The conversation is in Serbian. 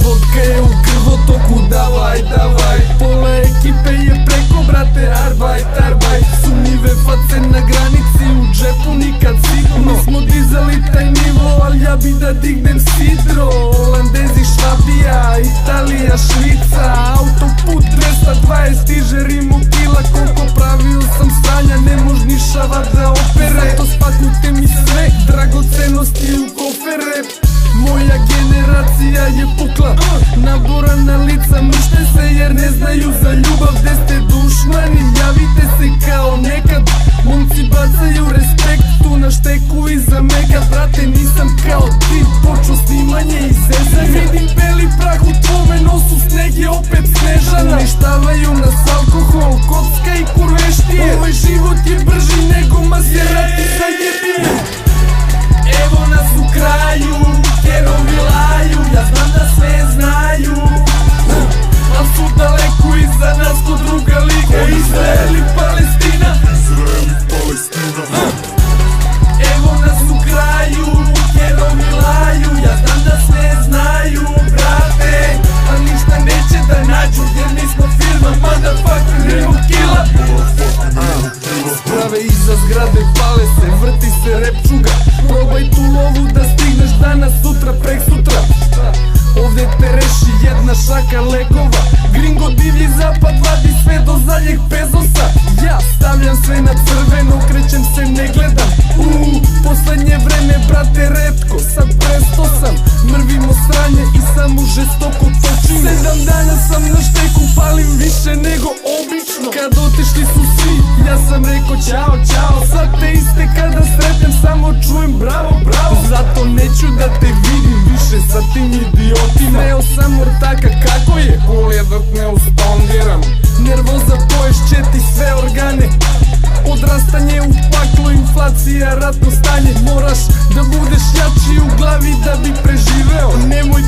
Vodka je u krvotoku, davaj, davaj. Pola ekipe je preko, brate, arbajt, arbajt. Sumnjive face na granici, u džepu nikad sigurno. Mi smo dizali taj nivo, al ja bi da dignem sidro. Holandezi, Švabija, Italija, Švica. Autoput 220, stiže rimu kila. Koliko pravio sam sranja, ne mož ni šavat da opere. Zato spaknute mi sve, dragocenosti u kofere. Moja generacija je pukla, naborana lica mršte se jer ne znaju za ljubav. Gde ste dušmani, javite se kao nekad. Momci bacaju respekt tu na šteku iza mega. Brate, nisam kao ti, počeo snimanje i zezanje. Vidim beli prah u tvome nosu, sneg je opet snežana. Uništavaju nas alkohol, kocka i kurveštije. Ovaj život je brži nego Maserati sa jebine. Evo nas u kraju, kerovi laju, ja znam da sve znaju. Al su daleko iza nas ko druga liga. Izrael i Palestina. Evo nas u kraju, kerovi laju, ja znam da sve znaju, brate. Al ništa neće da nađu jer mi smo firma, motherfucker, nemo kila. Sprave iza zgrade, pale se, vrti se repčuga. Probaj tu lovu da stigneš danas, sutra, prek sutra. Ovdje te reši jedna šaka lekova. Gringo divlji zapad vadi sve do zadnjeg Bezosa. Ja stavljam sve na crveno, krećem se ne gledam. Poslednje vreme, brate, retko, sad presto sam. Mrvimo sranje i samo žestoko točimo. 7 dana sam na šteku, palim više nego obično. Kad otišli su svi, ja sam rekao ćao, ćao. Sad te iste kada sretnem, samo čujem bravo, bravo. Zato neću da te vidim više sa tim idiotima. Sneo sam ortaka kako je, bolje dok ne uspondiram. Nervoza poješće ti sve organe. Odrastanje u paklu, inflacija, ratno stanje. Moraš da budeš jači u glavi da bi preživeo. Nemoj